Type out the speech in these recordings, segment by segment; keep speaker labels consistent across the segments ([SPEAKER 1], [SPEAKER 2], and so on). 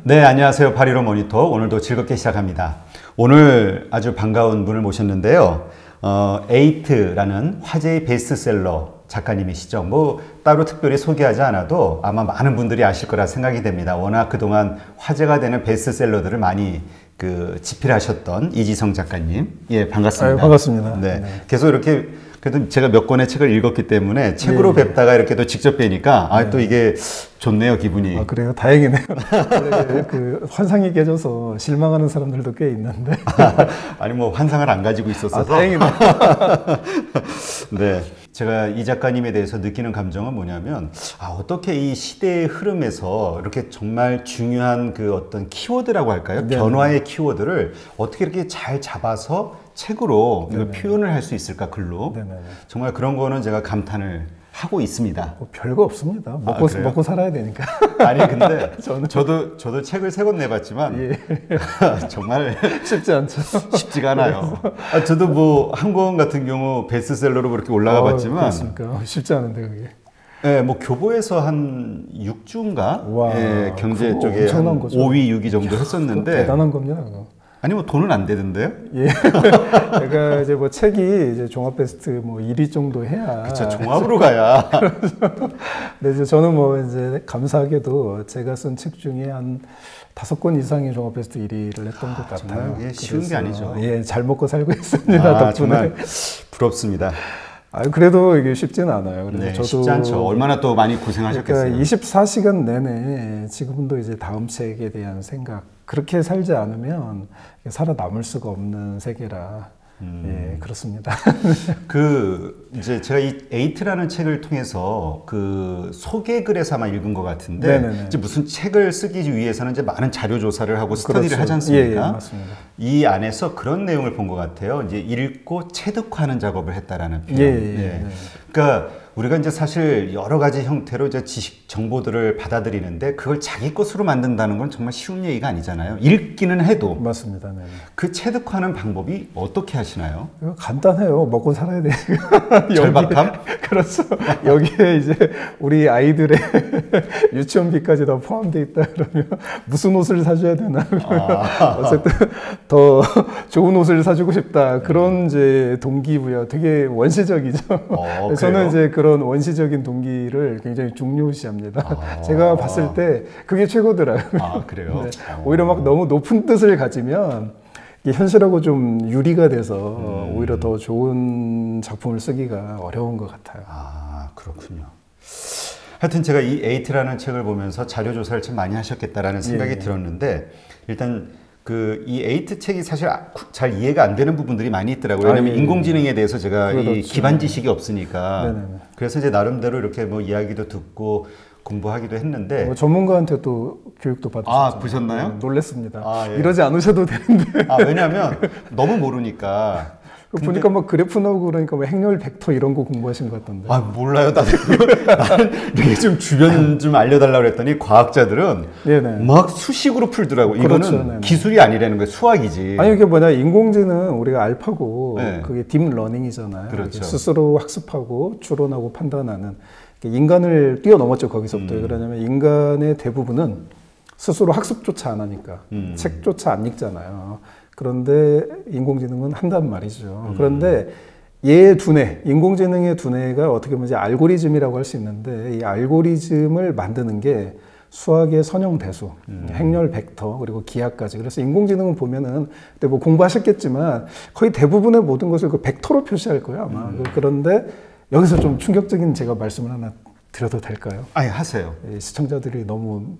[SPEAKER 1] 네, 안녕하세요. 815 모니터. 오늘도 즐겁게 시작합니다. 오늘 아주 반가운 분을 모셨는데요. 에이트라는 화제의 베스트셀러 작가님이시죠. 뭐 따로 특별히 소개하지 않아도 아마 많은 분들이 아실 거라 생각이 됩니다. 워낙 그동안 화제가 되는 베스트셀러들을 많이 집필하셨던 이지성 작가님. 예, 반갑습니다.
[SPEAKER 2] 아유, 반갑습니다.
[SPEAKER 1] 네. 계속 이렇게 그래도 제가 몇 권의 책을 읽었기 때문에 책으로 뵙다가 이렇게 또 직접 뵈니까 또 이게 좋네요, 기분이.
[SPEAKER 2] 아, 그래요? 다행이네요. 그 환상이 깨져서 실망하는 사람들도 꽤 있는데.
[SPEAKER 1] 아니 뭐 환상을 안 가지고 있었어서.
[SPEAKER 2] 다행이네요.
[SPEAKER 1] 네. 제가 이 작가님에 대해서 느끼는 감정은 뭐냐면 어떻게 이 시대의 흐름에서 이렇게 정말 중요한 그 어떤 키워드라고 할까요?
[SPEAKER 2] 네.
[SPEAKER 1] 변화의 키워드를 어떻게 이렇게 잘 잡아서 책으로 이걸 표현을 할 수 있을까, 글로.
[SPEAKER 2] 네네.
[SPEAKER 1] 정말 그런 거는 제가 감탄을 하고 있습니다.
[SPEAKER 2] 뭐 별거 없습니다. 먹고 살아야 되니까.
[SPEAKER 1] 아니 근데 저도 책을 3권 내봤지만 정말
[SPEAKER 2] 쉽지 않죠.
[SPEAKER 1] 쉽지가 않아요. 저도 뭐 한 권 같은 경우 베스트셀러로 그렇게 올라가 봤지만
[SPEAKER 2] 그렇습니까? 쉽지 않은데 그게.
[SPEAKER 1] 네, 뭐 교보에서 한 6주인가 예, 경제 쪽에 한 5위, 6위 정도 했었는데
[SPEAKER 2] 대단한 겁니다. 그거.
[SPEAKER 1] 아니 뭐 돈은 안 되던데요?
[SPEAKER 2] 예. 제가 이제 뭐 책이 이제 종합 베스트 뭐 1위 정도 해야.
[SPEAKER 1] 그렇죠. 종합으로 가야.
[SPEAKER 2] 근데 이제 저는 뭐 이제 감사하게도 제가 쓴 책 중에 한 5권 이상의 종합 베스트 1위를 했던 것 같아요.
[SPEAKER 1] 정말 쉬운 게 아니죠.
[SPEAKER 2] 예, 잘 먹고 살고 있습니다. 덕분에.
[SPEAKER 1] 정말 부럽습니다.
[SPEAKER 2] 그래도 이게 쉽지는 않아요. 그래서
[SPEAKER 1] 네,
[SPEAKER 2] 저도
[SPEAKER 1] 쉽지 않죠. 얼마나 또 많이 고생하셨겠어요.
[SPEAKER 2] 그러니까 24시간 내내 지금도 이제 다음 책에 대한 생각, 그렇게 살지 않으면 살아남을 수가 없는 세계라. 예, 그렇습니다.
[SPEAKER 1] 이제 제가 이 에이트라는 책을 통해서 그 소개글에서 아마 읽은 것 같은데,
[SPEAKER 2] 네네네.
[SPEAKER 1] 이제 무슨 책을 쓰기 위해서는 이제 많은 자료 조사를 하고 스터디를
[SPEAKER 2] 그렇죠.
[SPEAKER 1] 하지 않습니까?
[SPEAKER 2] 예, 맞습니다.
[SPEAKER 1] 이 안에서 그런 내용을 본 것 같아요. 이제 읽고 체득화하는 작업을 했다라는 표현.
[SPEAKER 2] 예.
[SPEAKER 1] 그러니까 우리가 이제 사실 여러 가지 형태로 이제 지식 정보들을 받아들이는데 그걸 자기 것으로 만든다는 건 정말 쉬운 얘기가 아니잖아요. 읽기는 해도.
[SPEAKER 2] 맞습니다. 네.
[SPEAKER 1] 그 체득화하는 방법이 어떻게 하시나요?
[SPEAKER 2] 이거 간단해요. 먹고 살아야 되니까.
[SPEAKER 1] 절박함?
[SPEAKER 2] 그렇죠. 여기에 이제 우리 아이들의 유치원비까지 다 포함되어 있다 그러면 무슨 옷을 사줘야 되나 그러면 어쨌든 더 좋은 옷을 사주고 싶다. 그런 이제 동기부여 되게 원시적이죠. 저는 이제 그런 원시적인 동기를 굉장히 중요시합니다. 제가 봤을 때 그게 최고더라고요.
[SPEAKER 1] 그래요?
[SPEAKER 2] 네. 오히려 막 너무 높은 뜻을 가지면 이게 현실하고 좀 유리가 돼서 오히려 더 좋은 작품을 쓰기가 어려운 것 같아요.
[SPEAKER 1] 그렇군요. 하여튼 제가 이 에이트라는 책을 보면서 자료 조사를 참 많이 하셨겠다라는 생각이 들었는데, 일단 이 에이트 책이 사실 잘 이해가 안 되는 부분들이 많이 있더라고요. 왜냐면 인공지능에 대해서 제가
[SPEAKER 2] 그렇죠.
[SPEAKER 1] 이 기반 지식이 없으니까.
[SPEAKER 2] 네네네.
[SPEAKER 1] 그래서 이제 나름대로 이렇게 뭐 이야기도 듣고 공부하기도 했는데.
[SPEAKER 2] 전문가한테 또 교육도 받으셨죠.
[SPEAKER 1] 보셨나요?
[SPEAKER 2] 네, 놀랬습니다.
[SPEAKER 1] 예.
[SPEAKER 2] 이러지 않으셔도 되는데.
[SPEAKER 1] 왜냐면 너무 모르니까.
[SPEAKER 2] 보니까 막 그래프 나오고 그러니까 뭐 행렬 벡터 이런 거 공부하신 것 같던데.
[SPEAKER 1] 몰라요. 나는 이렇게 좀 주변 좀 알려달라고 그랬더니 과학자들은 막 수식으로 풀더라고.
[SPEAKER 2] 그렇죠.
[SPEAKER 1] 이거는
[SPEAKER 2] 네네.
[SPEAKER 1] 기술이 아니라는 거예요. 수학이지.
[SPEAKER 2] 아니 이게 뭐냐, 인공지능 우리가 알파고 그게 딥러닝이잖아요.
[SPEAKER 1] 그렇죠.
[SPEAKER 2] 스스로 학습하고 추론하고 판단하는, 인간을 뛰어넘었죠. 거기서부터. 왜 그러냐면 인간의 대부분은 스스로 학습조차 안 하니까 책조차 안 읽잖아요. 그런데 인공지능은 한단 말이죠. 그런데 얘의 두뇌, 인공지능의 두뇌가 어떻게 보면 이제 알고리즘이라고 할 수 있는데, 이 알고리즘을 만드는 게 수학의 선형대수, 행렬 벡터, 그리고 기하까지. 그래서 인공지능은 보면은 그때 뭐 공부하셨겠지만 거의 대부분의 모든 것을 그 벡터로 표시할 거예요, 아마. 그런데 여기서 좀 충격적인 제가 말씀을 하나 드려도 될까요?
[SPEAKER 1] 하세요.
[SPEAKER 2] 시청자들이 너무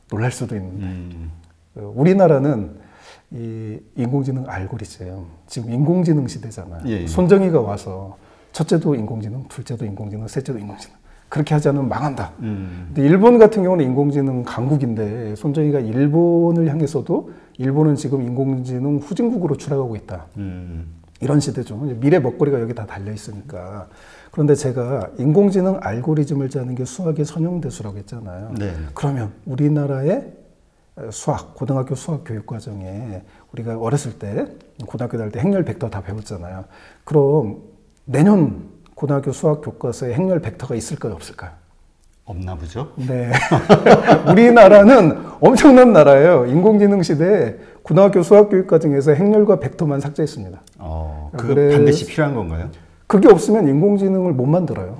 [SPEAKER 2] 놀랄 수도 있는데, 우리나라는 이 인공지능 알고리즘, 지금 인공지능 시대잖아요. 손정희가 와서 첫째도 인공지능, 둘째도 인공지능, 셋째도 인공지능, 그렇게 하지 않으면 망한다. 근데 일본 같은 경우는 인공지능 강국인데, 손정희가 일본을 향해서도 일본은 지금 인공지능 후진국으로 추락하고 있다. 이런 시대죠. 미래 먹거리가 여기 다 달려 있으니까. 그런데 제가 인공지능 알고리즘을 짜는 게 수학의 선형대수라고 했잖아요. 그러면 우리나라의 수학, 고등학교 수학 교육 과정에 우리가 어렸을 때, 고등학교 다닐 때 행렬 벡터 다 배웠잖아요. 그럼 내년 고등학교 수학 교과서에 행렬 벡터가 있을까요, 없을까요?
[SPEAKER 1] 없나 보죠?
[SPEAKER 2] 네. 우리나라는 엄청난 나라예요. 인공지능 시대에 고등학교 수학교육과정에서 행렬과 벡터만 삭제했습니다.
[SPEAKER 1] 그거 반드시 필요한 건가요?
[SPEAKER 2] 그게 없으면 인공지능을 못 만들어요.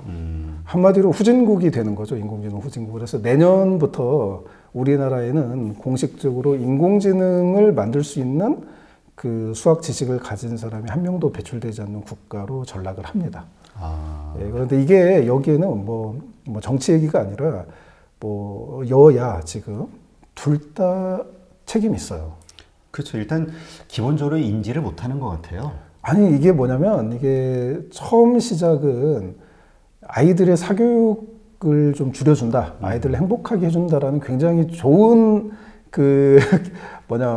[SPEAKER 2] 한마디로 후진국이 되는 거죠. 인공지능 후진국. 그래서 내년부터 우리나라에는 공식적으로 인공지능을 만들 수 있는 그 수학 지식을 가진 사람이 한 명도 배출되지 않는 국가로 전락을 합니다. 예, 그런데 이게 여기에는 뭐 정치 얘기가 아니라 뭐 여야 지금 둘 다 책임이 있어요.
[SPEAKER 1] 그렇죠. 일단 기본적으로 인지를 못하는 것 같아요.
[SPEAKER 2] 아니 이게 뭐냐면 이게 처음 시작은 아이들의 사교육을 좀 줄여준다, 아이들을 행복하게 해준다라는 굉장히 좋은 그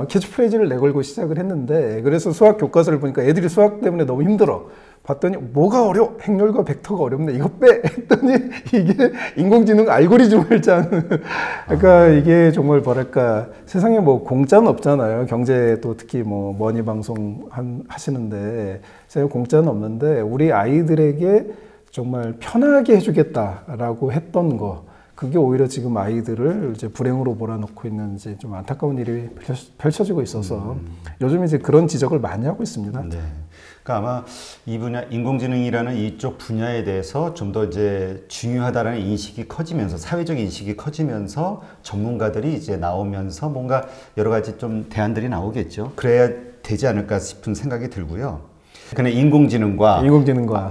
[SPEAKER 2] 캐치프레이즈를 내걸고 시작을 했는데, 그래서 수학 교과서를 보니까 애들이 수학 때문에 너무 힘들어. 봤더니 뭐가 어려워? 행렬과 벡터가 어렵네. 이거 빼! 했더니 이게 인공지능 알고리즘을 짜는. 그러니까 이게 정말 뭐랄까, 세상에 뭐 공짜는 없잖아요. 경제 또 특히 뭐 머니 방송 하시는데 세상에 공짜는 없는데 우리 아이들에게 정말 편하게 해주겠다라고 했던 거, 그게 오히려 지금 아이들을 이제 불행으로 몰아넣고 있는 이제 좀 안타까운 일이 펼쳐지고 있어서 요즘 이제 그런 지적을 많이 하고 있습니다.
[SPEAKER 1] 네. 그러니까 아마 이 분야, 인공지능이라는 이쪽 분야에 대해서 좀 더 이제 중요하다라는 인식이 커지면서, 사회적 인식이 커지면서 전문가들이 이제 나오면서 뭔가 여러 가지 좀 대안들이 나오겠죠. 그래야 되지 않을까 싶은 생각이 들고요. 그냥 인공지능과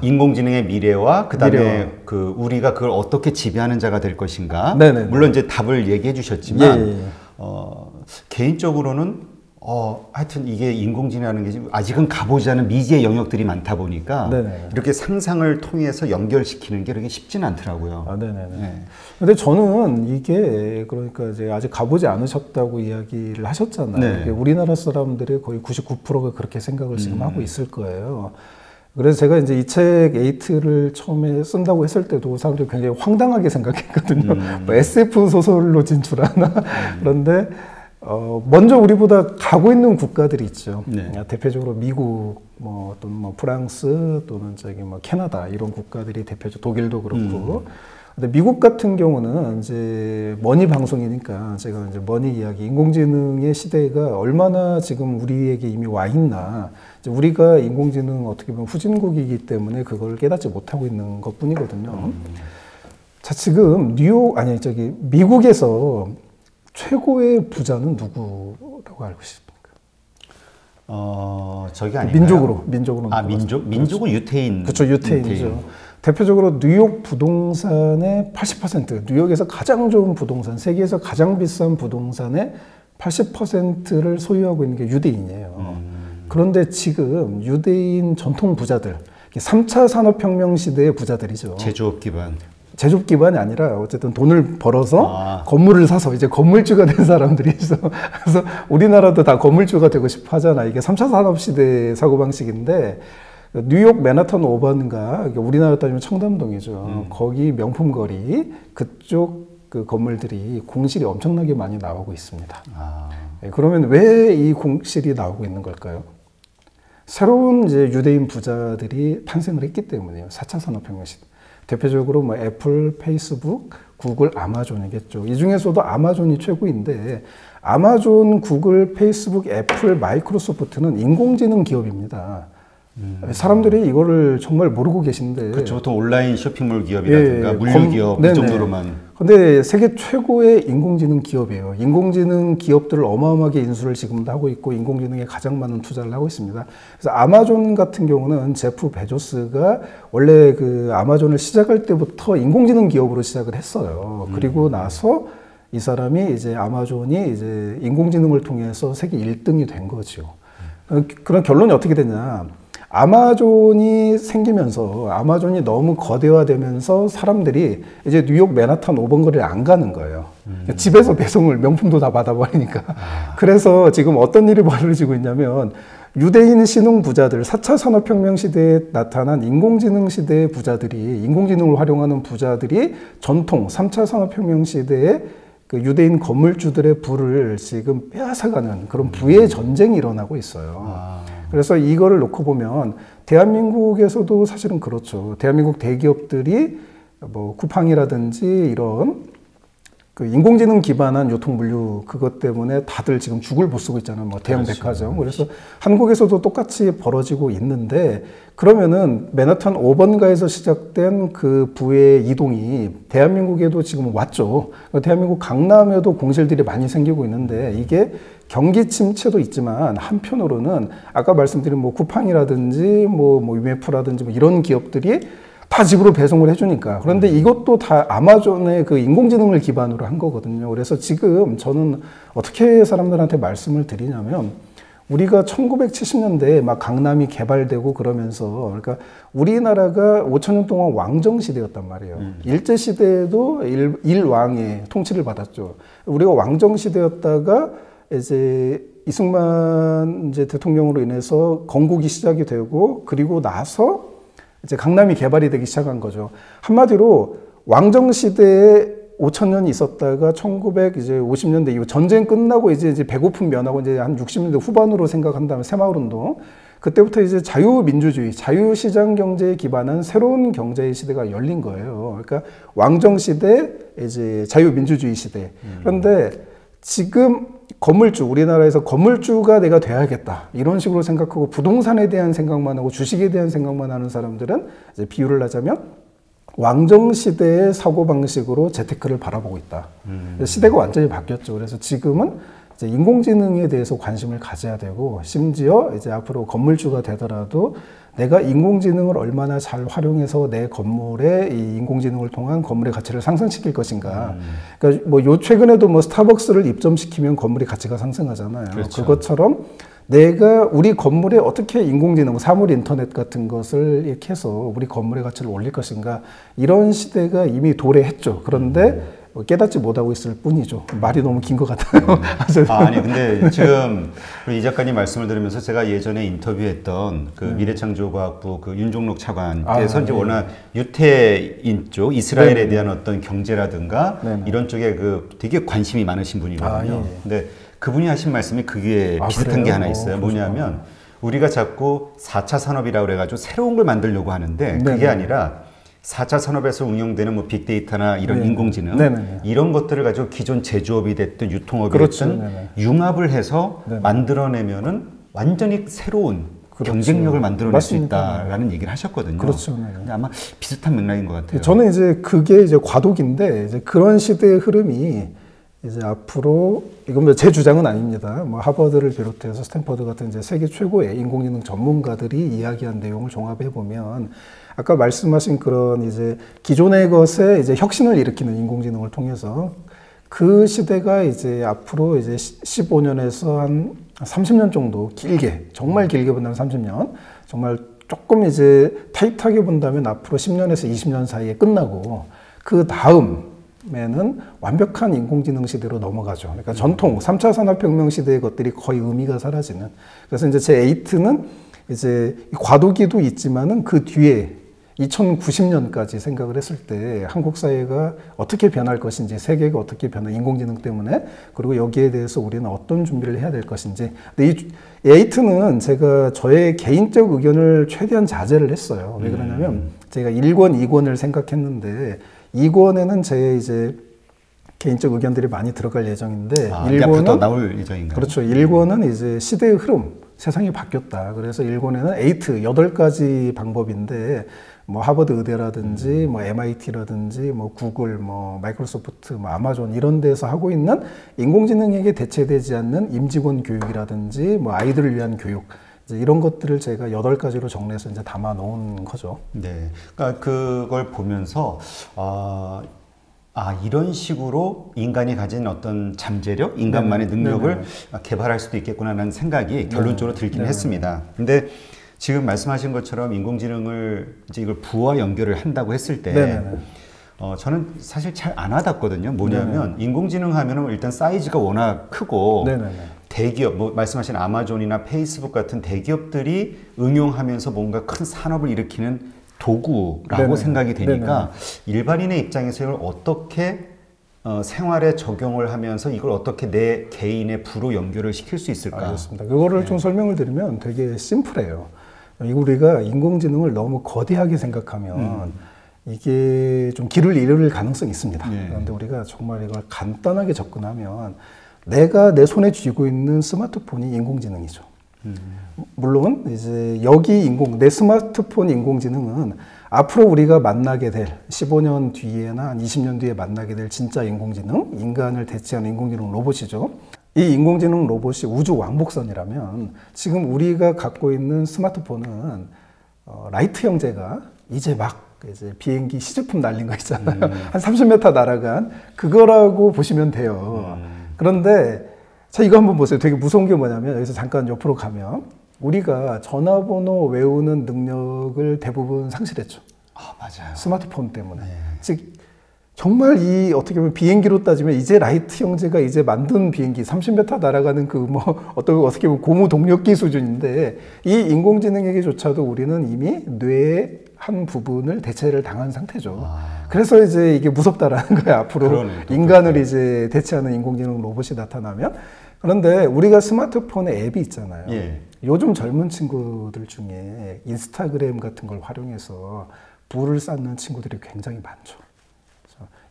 [SPEAKER 1] 인공지능의 미래와 그다음에 그 우리가 그걸 어떻게 지배하는 자가 될 것인가. 네네. 물론 이제 답을 얘기해 주셨지만 개인적으로는 하여튼 이게 인공지능이라는 게 아직은 가보지 않은 미지의 영역들이 많다 보니까 네네. 이렇게 상상을 통해서 연결시키는 게 그렇게 쉽지는 않더라고요.
[SPEAKER 2] 네네네. 네. 근데 저는 이게 그러니까 이제 아직 가보지 않으셨다고 이야기를 하셨잖아요. 네. 우리나라 사람들의 거의 99%가 그렇게 생각을 지금 하고 있을 거예요. 그래서 제가 이제 이 책 에이트를 처음에 쓴다고 했을 때도 사람들이 굉장히 황당하게 생각했거든요. 뭐 SF 소설로 진출하나? 그런데 먼저 우리보다 가고 있는 국가들이 있죠. 네. 대표적으로 미국, 또는 프랑스, 또는 캐나다 이런 국가들이 대표적, 독일도 그렇고. 근데 미국 같은 경우는 이제 머니 방송이니까 제가 이제 머니 이야기, 인공지능의 시대가 얼마나 지금 우리에게 이미 와 있나. 이제 우리가 인공지능 어떻게 보면 후진국이기 때문에 그걸 깨닫지 못하고 있는 것뿐이거든요. 자, 지금 미국에서 최고의 부자는 누구라고 알고 싶습니까?
[SPEAKER 1] 저기 아닌가요?
[SPEAKER 2] 민족으로.
[SPEAKER 1] 민족은 유태인.
[SPEAKER 2] 그렇죠, 유태인이죠. 대표적으로 뉴욕 부동산의 80%, 뉴욕에서 가장 좋은 부동산, 세계에서 가장 비싼 부동산의 80%를 소유하고 있는 게 유대인이에요. 그런데 지금 유대인 전통 부자들, 3차 산업혁명 시대의 부자들이죠. 제조업 기반이 아니라 어쨌든 돈을 벌어서 건물을 사서 이제 건물주가 된 사람들이 있어. 그래서 우리나라도 다 건물주가 되고 싶어 하잖아. 이게 3차 산업시대의 사고방식인데, 뉴욕 맨하탄 5번가, 우리나라 따지면 청담동이죠. 거기 명품거리, 그쪽 그 건물들이 공실이 엄청나게 많이 나오고 있습니다. 그러면 왜 이 공실이 나오고 있는 걸까요? 새로운 이제 유대인 부자들이 탄생을 했기 때문이에요. 4차 산업혁명 시대. 대표적으로 애플, 페이스북, 구글, 아마존이겠죠. 이 중에서도 아마존이 최고인데, 아마존, 구글, 페이스북, 애플, 마이크로소프트는 인공지능 기업입니다. 사람들이 이거를 정말 모르고 계신데.
[SPEAKER 1] 그렇죠. 보통 온라인 쇼핑몰 기업이라든가 물류 기업 이 정도로만.
[SPEAKER 2] 근데 세계 최고의 인공지능 기업이에요. 인공지능 기업들을 어마어마하게 인수를 지금도 하고 있고 인공지능에 가장 많은 투자를 하고 있습니다. 그래서 아마존 같은 경우는 제프 베조스가 원래 그 아마존을 시작할 때부터 인공지능 기업으로 시작을 했어요. 그리고 나서 이 사람이 이제 아마존이 이제 인공지능을 통해서 세계 1등이 된 거죠. 그런 결론이 어떻게 되냐? 아마존이 생기면서 아마존이 너무 거대화되면서 사람들이 이제 뉴욕 맨하탄 5번 거리를 안 가는 거예요. 집에서 배송을 명품도 다 받아버리니까. 그래서 지금 어떤 일이 벌어지고 있냐면 유대인 신흥 부자들, 4차 산업혁명 시대에 나타난 인공지능 시대의 부자들이, 인공지능을 활용하는 부자들이 전통 3차 산업혁명 시대에 그 유대인 건물주들의 부를 지금 빼앗아가는 그런 부의 전쟁이 일어나고 있어요. 그래서 이거를 놓고 보면 대한민국에서도 사실은 그렇죠. 대한민국 대기업들이 뭐 쿠팡이라든지 이런 그 인공지능 기반한 유통물류 그것 때문에 다들 지금 죽을 못 쓰고 있잖아요. 뭐 대형
[SPEAKER 1] 그렇죠.
[SPEAKER 2] 백화점. 그래서 한국에서도 똑같이 벌어지고 있는데 그러면은 맨하탄 5번가에서 시작된 그 부의 이동이 대한민국에도 지금 왔죠. 대한민국 강남에도 공실들이 많이 생기고 있는데 이게 경기 침체도 있지만 한편으로는 아까 말씀드린 뭐 쿠팡이라든지 뭐 UMF라든지 뭐 이런 기업들이 다 집으로 배송을 해주니까. 그런데 이것도 다 아마존의 그 인공지능을 기반으로 한 거거든요. 그래서 지금 저는 어떻게 사람들한테 말씀을 드리냐면 우리가 1970년대에 막 강남이 개발되고 그러면서 그러니까 우리나라가 5천년 동안 왕정시대였단 말이에요. 일제시대에도 일왕의 통치를 받았죠. 우리가 왕정시대였다가 이제 이승만 이제 대통령으로 인해서 건국이 시작이 되고 그리고 나서 이제 강남이 개발이 되기 시작한 거죠. 한마디로 왕정시대에 5천년이 있었다가 1950년대 이후 전쟁 끝나고 이제 배고픈 면하고 이제 한 60년대 후반으로 생각한다면 새마을운동 그때부터 이제 자유민주주의, 자유시장 경제에 기반한 새로운 경제의 시대가 열린 거예요. 그러니까 왕정시대, 이제 자유민주주의 시대. 그런데 지금 건물주, 우리나라에서 건물주가 내가 돼야겠다. 이런 식으로 생각하고 부동산에 대한 생각만 하고 주식에 대한 생각만 하는 사람들은 이제 비유를 하자면 왕정시대의 사고방식으로 재테크를 바라보고 있다. 시대가 완전히 바뀌었죠. 그래서 지금은 이제 인공지능에 대해서 관심을 가져야 되고 심지어 이제 앞으로 건물주가 되더라도 내가 인공지능을 얼마나 잘 활용해서 내 건물에 이 인공지능을 통한 건물의 가치를 상승시킬 것인가. 그러니까 뭐 요 최근에도 뭐 스타벅스를 입점시키면 건물의 가치가 상승하잖아요.
[SPEAKER 1] 그렇죠.
[SPEAKER 2] 그것처럼 내가 우리 건물에 어떻게 인공지능, 사물 인터넷 같은 것을 이렇게 해서 우리 건물의 가치를 올릴 것인가. 이런 시대가 이미 도래했죠. 그런데 깨닫지 못하고 있을 뿐이죠. 말이 너무 긴 것 같아요.
[SPEAKER 1] 아니 근데 지금 이 작가님 말씀을 들으면서 제가 예전에 인터뷰했던 그 미래창조과학부 그 윤종록 차관께서 이제 워낙 유태인 쪽 이스라엘에 대한 어떤 경제라든가 이런 쪽에 그 되게 관심이 많으신 분이거든요. 근데 그분이 하신 말씀이 그게 비슷한
[SPEAKER 2] 그래요?
[SPEAKER 1] 게 하나 있어요. 뭐냐면 우리가 자꾸 4차 산업이라고 그래가지고 새로운 걸 만들려고 하는데 그게 아니라 4차 산업에서 응용되는 뭐 빅데이터나 이런 인공지능 이런 것들을 가지고 기존 제조업이 됐든 유통업이 됐든 융합을 해서 만들어내면은 완전히 새로운 경쟁력을 만들어낼 수 있다라는 얘기를 하셨거든요.
[SPEAKER 2] 그렇죠.
[SPEAKER 1] 아마 비슷한 맥락인 것 같아요.
[SPEAKER 2] 저는 이제 그게 이제 과도기인데 이제 그런 시대의 흐름이 이제 앞으로 이건 뭐 제 주장은 아닙니다. 뭐 하버드를 비롯해서 스탠퍼드 같은 이제 세계 최고의 인공지능 전문가들이 이야기한 내용을 종합해 보면 아까 말씀하신 그런 이제 기존의 것에 이제 혁신을 일으키는 인공지능을 통해서 그 시대가 이제 앞으로 이제 15년에서 한 30년 정도 길게, 정말 길게 본다면 30년, 정말 조금 이제 타이트하게 본다면 앞으로 10년에서 20년 사이에 끝나고 그 다음에는 완벽한 인공지능 시대로 넘어가죠. 그러니까 전통 3차 산업혁명 시대의 것들이 거의 의미가 사라지는. 그래서 이제 제 에이트는 이제 과도기도 있지만은 그 뒤에 2090년까지 생각을 했을 때 한국 사회가 어떻게 변할 것인지, 세계가 어떻게 변할 인공지능 때문에, 그리고 여기에 대해서 우리는 어떤 준비를 해야 될 것인지. 근데 이 에이트는 제가 저의 개인적 의견을 최대한 자제를 했어요. 왜 그러냐면 제가 1권, 2권을 생각했는데 2권에는 제 이제 개인적 의견들이 많이 들어갈 예정인데
[SPEAKER 1] 1권은 나올 예정인가요?
[SPEAKER 2] 그렇죠. 1권은 이제 시대의 흐름, 세상이 바뀌었다. 그래서 1권에는 에이트 8가지 방법인데 뭐 하버드 의대라든지 뭐 MIT라든지 뭐 구글, 뭐 마이크로소프트, 뭐 아마존 이런 데서 하고 있는 인공지능에게 대체되지 않는 임직원 교육이라든지 뭐 아이들을 위한 교육, 이제 이런 것들을 제가 8가지로 정리해서 이제 담아 놓은 거죠.
[SPEAKER 1] 네. 그러니까 그걸 보면서 이런 식으로 인간이 가진 어떤 잠재력, 인간만의 능력을 개발할 수도 있겠구나라는 생각이 결론적으로 들긴 했습니다. 근데 지금 말씀하신 것처럼 인공지능을 이제 이걸 부와 연결을 한다고 했을 때 저는 사실 잘 안 와닿거든요. 뭐냐면 인공지능 하면은 일단 사이즈가 워낙 크고 대기업, 뭐 말씀하신 아마존이나 페이스북 같은 대기업들이 응용하면서 뭔가 큰 산업을 일으키는 도구라고 생각이 되니까 일반인의 입장에서 이걸 어떻게 생활에 적용을 하면서 이걸 어떻게 내 개인의 부로 연결을 시킬 수 있을까?
[SPEAKER 2] 알겠습니다. 그거를 좀 설명을 드리면 되게 심플해요. 우리가 인공지능을 너무 거대하게 생각하면 이게 좀 길을 잃을 가능성이 있습니다. 그런데 우리가 정말 이걸 간단하게 접근하면 내가 내 손에 쥐고 있는 스마트폰이 인공지능이죠. 물론 이제 내 스마트폰 인공지능은 앞으로 우리가 만나게 될 15년 뒤에나 한 20년 뒤에 만나게 될 진짜 인공지능, 인간을 대체하는 인공지능 로봇이죠. 이 인공지능 로봇이 우주 왕복선이라면 지금 우리가 갖고 있는 스마트폰은 라이트 형제가 이제 비행기 시제품 날린 거 있잖아요. 한 30m 날아간 그거라고 보시면 돼요. 그런데 자, 이거 한번 보세요. 되게 무서운 게 뭐냐면 여기서 잠깐 옆으로 가면 우리가 전화번호 외우는 능력을 대부분 상실했죠.
[SPEAKER 1] 아, 맞아요.
[SPEAKER 2] 스마트폰 때문에. 즉 정말 어떻게 보면 비행기로 따지면 이제 라이트 형제가 이제 만든 비행기 30m 날아가는 어떻게 보면 고무 동력기 수준인데 이 인공지능에게조차도 우리는 이미 뇌의 한 부분을 대체를 당한 상태죠. 그래서 이제 이게 무섭다라는 거예요. 앞으로 인간을 이제 대체하는 인공지능 로봇이 나타나면. 그런데 우리가 스마트폰에 앱이 있잖아요. 요즘 젊은 친구들 중에 인스타그램 같은 걸 활용해서 부를 쌓는 친구들이 굉장히 많죠.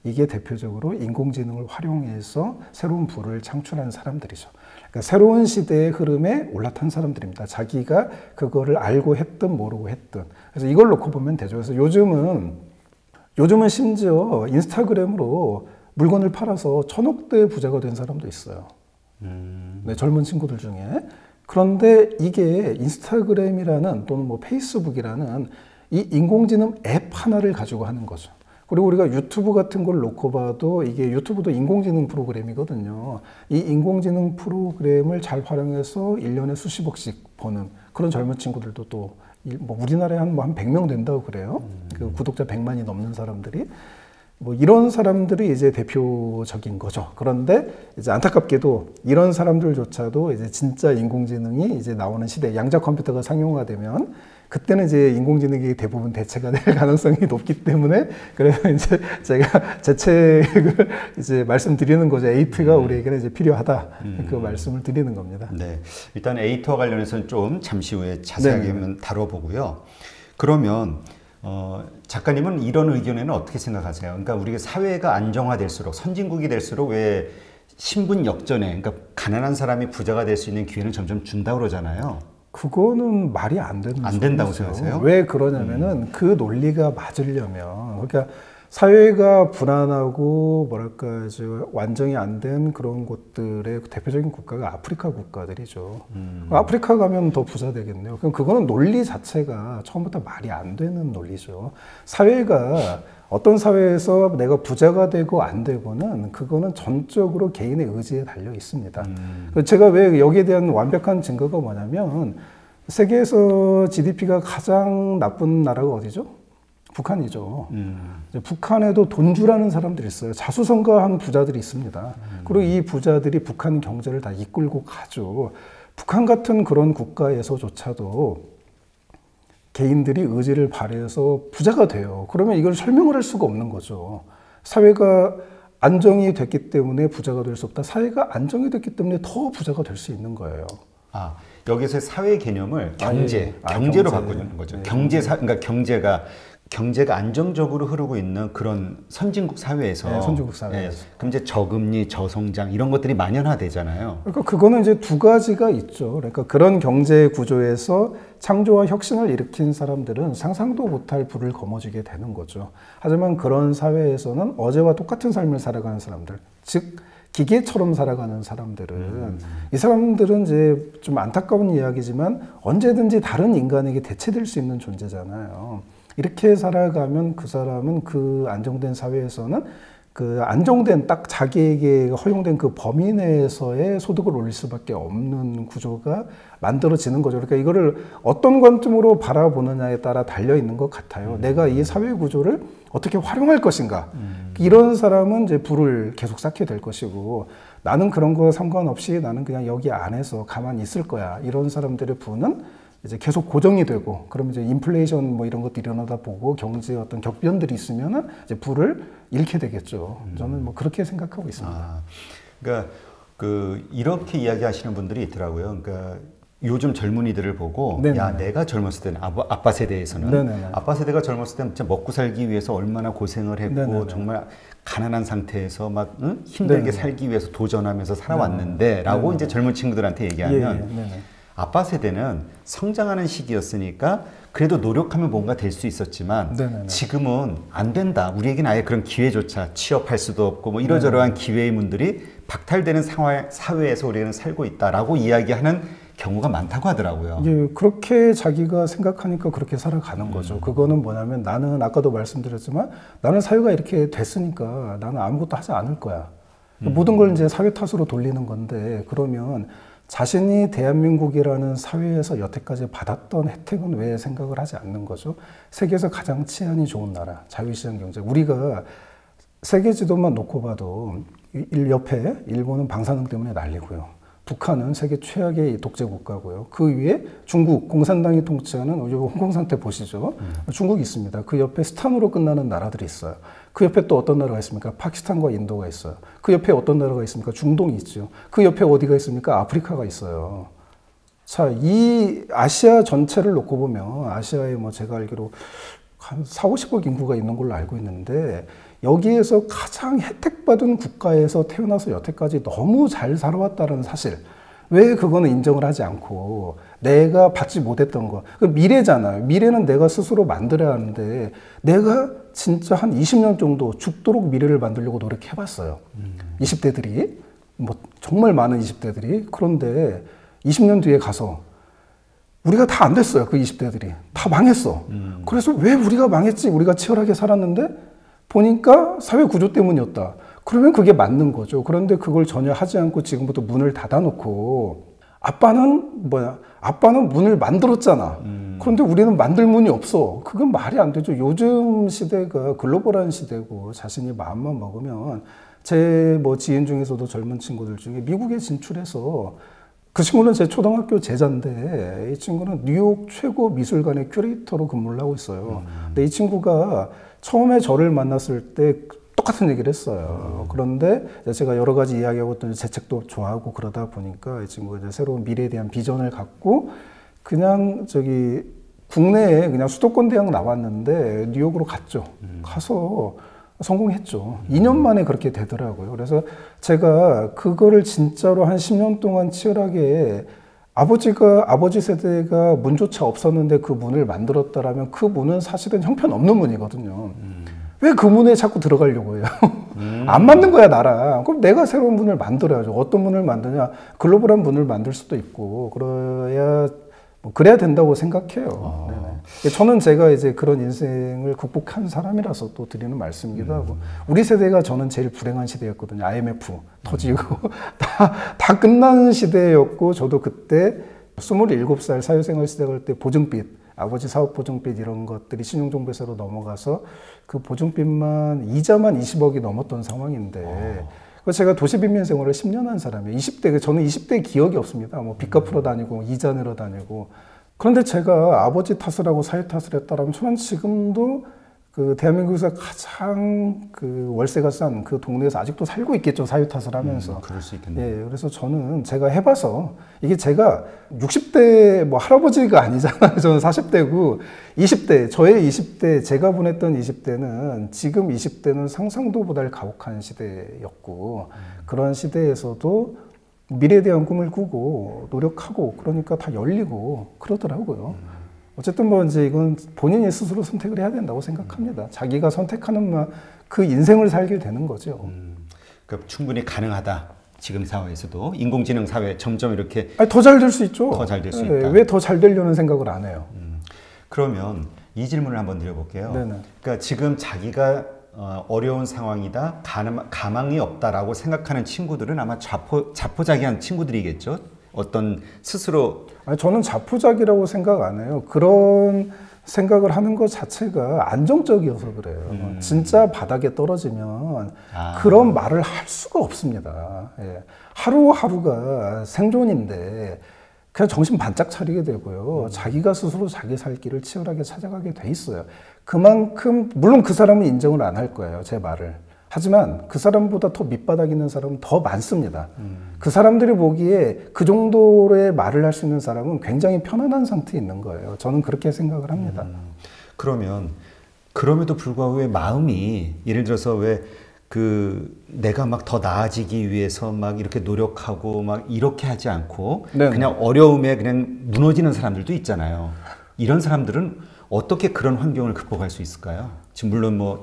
[SPEAKER 2] 이게 대표적으로 인공지능을 활용해서 새로운 부를 창출한 사람들이죠. 그러니까 새로운 시대의 흐름에 올라탄 사람들입니다. 자기가 그거를 알고 했든 모르고 했든. 그래서 이걸 놓고 보면 되죠. 그래서 요즘은 심지어 인스타그램으로 물건을 팔아서 1000억대 부자가 된 사람도 있어요. 네, 젊은 친구들 중에. 그런데 이게 인스타그램이라는 또는 페이스북이라는 이 인공지능 앱 하나를 가지고 하는 거죠. 그리고 우리가 유튜브 같은 걸 놓고 봐도 이게 유튜브도 인공지능 프로그램이거든요. 이 인공지능 프로그램을 잘 활용해서 1년에 수십억씩 버는 그런 젊은 친구들도 또 우리나라에 한 100명 된다고 그래요. 그 구독자 100만이 넘는 사람들이. 이런 사람들이 이제 대표적인 거죠. 그런데 이제 안타깝게도 이런 사람들조차도 이제 진짜 인공지능이 이제 나오는 시대, 양자 컴퓨터가 상용화되면 그때는 이제 인공지능이 대부분 대체가 될 가능성이 높기 때문에 그래서 이제 제가 제 책을 이제 말씀드리는 거죠. 에이트가 우리에게는 이제 필요하다. 그 말씀을 드리는 겁니다.
[SPEAKER 1] 네. 일단 에이트와 관련해서는 좀 잠시 후에 자세하게 한번 다뤄보고요. 그러면 작가님은 이런 의견에는 어떻게 생각하세요? 그러니까 우리가 사회가 안정화될수록 선진국이 될수록 왜 신분 역전에 그러니까 가난한 사람이 부자가 될 수 있는 기회는 점점 준다고 그러잖아요.
[SPEAKER 2] 그거는 말이 안
[SPEAKER 1] 된다고 생각하세요?
[SPEAKER 2] 왜 그러냐면은 그 논리가 맞으려면 그러니까 사회가 불안하고 완정이 안 된 그런 곳들의 대표적인 국가가 아프리카 국가들이죠. 아프리카 가면 더 부자 되겠네요. 그럼 그거는 논리 자체가 처음부터 말이 안 되는 논리죠. 사회가 어떤 사회에서 내가 부자가 되고 안 되고는 그거는 전적으로 개인의 의지에 달려 있습니다. 제가 왜 여기에 대한 완벽한 증거가 뭐냐면 세계에서 GDP가 가장 나쁜 나라가 어디죠? 북한이죠. 북한에도 돈주라는 사람들이 있어요. 자수성가한 부자들이 있습니다. 그리고 이 부자들이 북한 경제를 다 이끌고 가죠. 북한 같은 그런 국가에서조차도 개인들이 의지를 발휘해서 부자가 돼요. 그러면 이걸 설명을 할 수가 없는 거죠. 사회가 안정이 됐기 때문에 부자가 될 수 없다. 사회가 안정이 됐기 때문에 더 부자가 될 수 있는 거예요.
[SPEAKER 1] 여기서 사회 개념을 경제로 바꾸는 거죠. 그러니까 경제가 안정적으로 흐르고 있는 그런 선진국 사회에서.
[SPEAKER 2] 선진국 사회에서.
[SPEAKER 1] 그럼 이제 저금리, 저성장 이런 것들이 만연화되잖아요.
[SPEAKER 2] 그러니까 그거는 이제 두 가지가 있죠. 그러니까 그런 경제 구조에서 창조와 혁신을 일으킨 사람들은 상상도 못할 부를 거머쥐게 되는 거죠. 하지만 그런 사회에서는 어제와 똑같은 삶을 살아가는 사람들, 즉 기계처럼 살아가는 사람들은 이 사람들은 이제 좀 안타까운 이야기지만 언제든지 다른 인간에게 대체될 수 있는 존재잖아요. 이렇게 살아가면 그 사람은 그 안정된 사회에서는 그 안정된 딱 자기에게 허용된 그 범위 내에서의 소득을 올릴 수밖에 없는 구조가 만들어지는 거죠. 그러니까 이거를 어떤 관점으로 바라보느냐에 따라 달려 있는 것 같아요. 내가 이 사회 구조를 어떻게 활용할 것인가. 이런 사람은 이제 부를 계속 쌓게 될 것이고 나는 그런 거 상관없이 나는 그냥 여기 안에서 가만히 있을 거야. 이런 사람들의 부는 이제 계속 고정이 되고, 그러면 이제 인플레이션 이런 것도 일어나다 보고 경제에 어떤 격변들이 있으면은 이제 부를 잃게 되겠죠. 저는 그렇게 생각하고 있습니다.
[SPEAKER 1] 그러니까 이렇게 이야기하시는 분들이 있더라고요. 그러니까 요즘 젊은이들을 보고 네네네. 야 내가 젊었을 때는 아빠 세대에서는 네네네. 아빠 세대가 젊었을 때는 진짜 먹고 살기 위해서 얼마나 고생을 했고 네네네. 정말 가난한 상태에서 막 힘들게 네네네. 살기 위해서 도전하면서 살아왔는데 라고 네네네. 이제 젊은 친구들한테 얘기하면 아빠 세대는 성장하는 시기였으니까 그래도 노력하면 뭔가 될 수 있었지만 네네네. 지금은 안 된다. 우리에게는 아예 그런 기회조차 취업할 수도 없고 뭐 이러저러한 기회의 문들이 박탈되는 사회에서 우리는 살고 있다라고 이야기하는 경우가 많다고 하더라고요.
[SPEAKER 2] 예, 그렇게 자기가 생각하니까 그렇게 살아가는 거죠. 그거는 뭐냐면 나는 아까도 말씀드렸지만 나는 사회가 이렇게 됐으니까 나는 아무것도 하지 않을 거야. 모든 걸 이제 사회 탓으로 돌리는 건데 그러면 자신이 대한민국이라는 사회에서 여태까지 받았던 혜택은 왜 생각을 하지 않는 거죠? 세계에서 가장 치안이 좋은 나라, 자유시장 경제. 우리가 세계 지도만 놓고 봐도 옆에 일본은 방사능 때문에 난리고요. 북한은 세계 최악의 독재 국가고요. 그 위에 중국, 공산당이 통치하는 홍콩 상태 보시죠. 중국이 있습니다. 그 옆에 스탄으로 끝나는 나라들이 있어요. 그 옆에 또 어떤 나라가 있습니까? 파키스탄과 인도가 있어요. 그 옆에 어떤 나라가 있습니까? 중동이 있죠. 그 옆에 어디가 있습니까? 아프리카가 있어요. 자, 이 아시아 전체를 놓고 보면 아시아에 뭐 제가 알기로 한 4, 50억 인구가 있는 걸로 알고 있는데 여기에서 가장 혜택받은 국가에서 태어나서 여태까지 너무 잘 살아왔다는 사실. 왜 그거는 인정을 하지 않고 내가 받지 못했던 거. 그 미래잖아요. 미래는 내가 스스로 만들어야 하는데 내가 진짜 한 20년 정도 죽도록 미래를 만들려고 노력해봤어요. 20대들이. 뭐 정말 많은 20대들이. 그런데 20년 뒤에 가서 우리가 다 안 됐어요. 그 20대들이. 다 망했어. 그래서 왜 우리가 망했지? 우리가 치열하게 살았는데 보니까 사회 구조 때문이었다. 그러면 그게 맞는 거죠. 그런데 그걸 전혀 하지 않고 지금부터 문을 닫아놓고 아빠는 뭐야? 아빠는 문을 만들었잖아. 그런데 우리는 만들 문이 없어. 그건 말이 안 되죠. 요즘 시대가 글로벌한 시대고 자신이 마음만 먹으면 제 뭐 지인 중에서도 젊은 친구들 중에 미국에 진출해서 그 친구는 제 초등학교 제자인데 이 친구는 뉴욕 최고 미술관의 큐레이터로 근무를 하고 있어요. 근데 이 친구가 처음에 저를 만났을 때 똑같은 얘기를 했어요. 그런데 제가 여러 가지 이야기하고 또 제 책도 좋아하고 그러다 보니까 이 친구가 이제 새로운 미래에 대한 비전을 갖고 그냥 저기 국내에 그냥 수도권 대학 나왔는데 뉴욕으로 갔죠. 가서 성공했죠. 2년 만에 그렇게 되더라고요. 그래서 제가 그거를 진짜로 한 10년 동안 치열하게 아버지 세대가 문조차 없었는데 그 문을 만들었다라면 그 문은 사실은 형편없는 문이거든요. 왜 그 문에 자꾸 들어가려고 해요? 안 맞는 거야, 나랑. 그럼 내가 새로운 문을 만들어야죠. 어떤 문을 만드냐? 글로벌한 문을 만들 수도 있고, 그래야 된다고 생각해요. 저는 제가 이제 그런 인생을 극복한 사람이라서 또 드리는 말씀이기도 하고, 우리 세대가 저는 제일 불행한 시대였거든요. IMF 터지고, 다 끝난 시대였고, 저도 그때 27살 사회생활 시작할 때 보증빚, 아버지 사업 보증빚 이런 것들이 신용정보회사로 넘어가서 그 보증빚만, 이자만 20억이 넘었던 상황인데, 제가 도시빈민 생활을 10년 한 사람이에요. 20대, 저는 20대 기억이 없습니다. 뭐 빚 갚으러 다니고, 이자 내러 다니고. 그런데 제가 아버지 탓을 하고 사회 탓을 했다라면 저는 지금도 그 대한민국에서 가장 그 월세가 싼 그 동네에서 아직도 살고 있겠죠. 사회 탓을 하면서.
[SPEAKER 1] 그럴 수 있겠네요.
[SPEAKER 2] 예, 그래서 저는 제가 해봐서 이게 제가 60대 뭐 할아버지가 아니잖아요. 저는 40대고 20대, 저의 20대, 제가 보냈던 20대는 지금 20대는 상상도 못할 가혹한 시대였고 그런 시대에서도 미래에 대한 꿈을 꾸고 노력하고 그러니까 다 열리고 그러더라고요. 어쨌든 뭐 이제 이건 본인이 스스로 선택을 해야 된다고 생각합니다. 자기가 선택하는 그 인생을 살게 되는 거죠.
[SPEAKER 1] 그러니까 충분히 가능하다. 지금 사회에서도 인공지능 사회 점점 이렇게
[SPEAKER 2] 더 잘 될 수 있죠.
[SPEAKER 1] 더 잘 될 수 있다.
[SPEAKER 2] 왜 더 잘 되려는 생각을 안 해요?
[SPEAKER 1] 그러면 이 질문을 한번 드려볼게요.
[SPEAKER 2] 네네.
[SPEAKER 1] 그러니까 지금 자기가 어려운 상황이다, 가망이 없다라고 생각하는 친구들은 아마 자포자기한 친구들이겠죠. 어떤 스스로
[SPEAKER 2] 저는 자포자기라고 생각 안 해요. 그런 생각을 하는 것 자체가 안정적이어서 그래요. 진짜 바닥에 떨어지면 그런 말을 할 수가 없습니다. 예. 하루하루가 생존인데 그냥 정신 반짝 차리게 되고요. 자기가 스스로 자기 살 길을 치열하게 찾아가게 돼 있어요. 그만큼 물론 그 사람은 인정을 안 할 거예요. 제 말을. 하지만 그 사람보다 더 밑바닥 있는 사람은 더 많습니다. 그 사람들이 보기에 그 정도의 말을 할 수 있는 사람은 굉장히 편안한 상태에 있는 거예요. 저는 그렇게 생각을 합니다.
[SPEAKER 1] 그러면 그럼에도 불구하고 왜 마음이 예를 들어서 왜 내가 막 더 나아지기 위해서 막 이렇게 노력하고 막 이렇게 하지 않고 네네. 그냥 어려움에 그냥 무너지는 사람들도 있잖아요. 이런 사람들은 어떻게 그런 환경을 극복할 수 있을까요? 지금 물론 뭐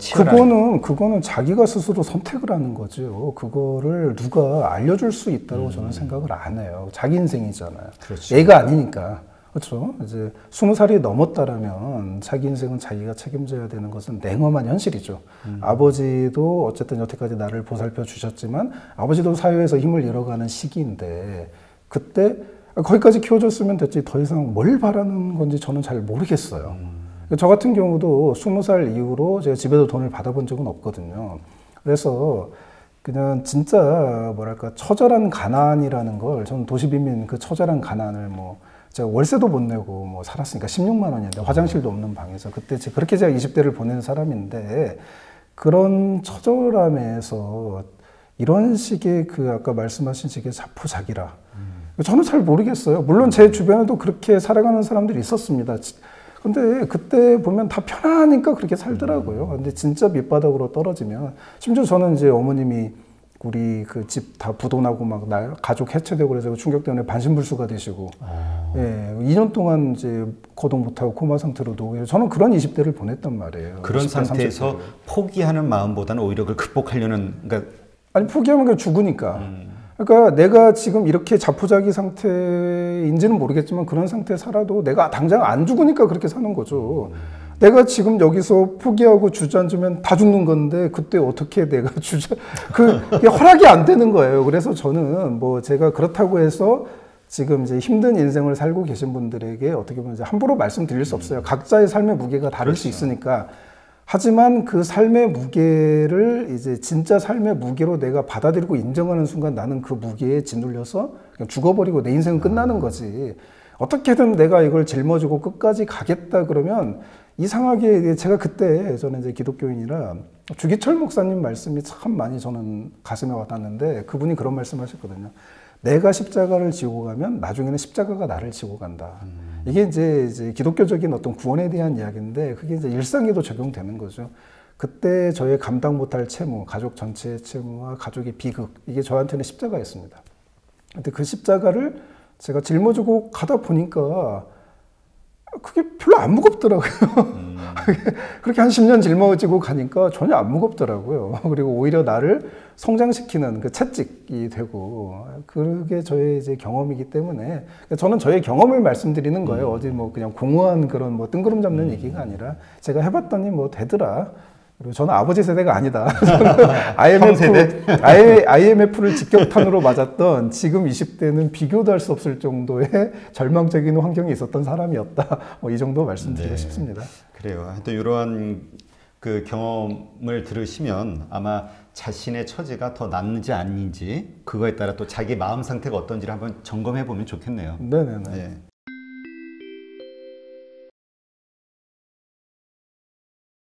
[SPEAKER 2] 그거는 자기가 스스로 선택을 하는 거죠. 그거를 누가 알려줄 수 있다고 저는 생각을 안 해요. 자기 인생이잖아요.
[SPEAKER 1] 그렇죠.
[SPEAKER 2] 애가 아니니까. 그렇죠. 이제 20살이 넘었다라면 자기 인생은 자기가 책임져야 되는 것은 냉엄한 현실이죠. 아버지도 어쨌든 여태까지 나를 보살펴 주셨지만 아버지도 사회에서 힘을 잃어가는 시기인데 그때 거기까지 키워줬으면 됐지 더 이상 뭘 바라는 건지 저는 잘 모르겠어요. 저 같은 경우도 20살 이후로 제가 집에서 돈을 받아본 적은 없거든요. 그래서 그냥 진짜 뭐랄까 처절한 가난이라는 걸 저는 도시빈민 그 처절한 가난을 뭐 제가 월세도 못 내고 뭐 살았으니까 16만 원인데 화장실도 없는 방에서 그때 그렇게 제가 20대를 보낸 사람인데 그런 처절함에서 이런 식의 아까 말씀하신 식의 자포자기라 저는 잘 모르겠어요. 물론 제 주변에도 그렇게 살아가는 사람들이 있었습니다. 근데 그때 보면 다 편하니까 그렇게 살더라고요. 근데 진짜 밑바닥으로 떨어지면 심지어 저는 이제 어머님이 우리 그 집 다 부도나고 막 가족 해체되고 그래서 충격 때문에 반신불수가 되시고 예, 2년 동안 이제 거동 못하고 코마 상태로 누워 저는 그런 20대를 보냈단 말이에요.
[SPEAKER 1] 그런 상태에서 30대를. 포기하는 마음보다는 오히려 그걸 극복하려는
[SPEAKER 2] 아니 포기하면 그냥 죽으니까. 그러니까 내가 지금 이렇게 자포자기 상태인지는 모르겠지만 그런 상태에 살아도 내가 당장 안 죽으니까 그렇게 사는 거죠. 내가 지금 여기서 포기하고 주저앉으면 다 죽는 건데 그때 어떻게 내가 그게 허락이 안 되는 거예요. 그래서 저는 뭐 제가 그렇다고 해서 지금 이제 힘든 인생을 살고 계신 분들에게 어떻게 보면 이제 함부로 말씀드릴 수 없어요. 각자의 삶의 무게가 다를
[SPEAKER 1] 그렇죠.
[SPEAKER 2] 수 있으니까. 하지만 그 삶의 무게를 이제 진짜 삶의 무게로 내가 받아들이고 인정하는 순간 나는 그 무게에 짓눌려서 그냥 죽어버리고 내 인생은 끝나는 거지. 어떻게든 내가 이걸 짊어지고 끝까지 가겠다 그러면 이상하게 제가 그때 저는 이제 기독교인이라 주기철 목사님 말씀이 참 많이 저는 가슴에 와닿는데 그분이 그런 말씀 하셨거든요. 내가 십자가를 지고 가면 나중에는 십자가가 나를 지고 간다. 이게 이제 기독교적인 어떤 구원에 대한 이야기인데 그게 이제 일상에도 적용되는 거죠. 그때 저의 감당 못할 채무, 가족 전체의 채무와 가족의 비극, 이게 저한테는 십자가였습니다. 근데 그 십자가를 제가 짊어지고 가다 보니까 그게 별로 안 무겁더라고요. 그렇게 한 10년 짊어지고 가니까 전혀 안 무겁더라고요. 그리고 오히려 나를 성장시키는 그 채찍이 되고, 그게 저의 이제 경험이기 때문에 저는 저의 경험을 말씀드리는 거예요. 어디 뭐 그냥 공허한 그런 뭐 뜬구름 잡는 얘기가 아니라 제가 해봤더니 뭐 되더라. 그리고 저는 아버지 세대가 아니다. IMF를 직격탄으로 맞았던 지금 20대는 비교도 할 수 없을 정도의 절망적인 환경이 있었던 사람이었다. 뭐 이 정도 말씀드리고 싶습니다.
[SPEAKER 1] 그래요. 하여튼 이러한 그 경험을 들으시면 아마 자신의 처지가 더 낫는지 아닌지 그거에 따라 또 자기 마음 상태가 어떤지를 한번 점검해 보면 좋겠네요.
[SPEAKER 2] 네네네.
[SPEAKER 1] 네.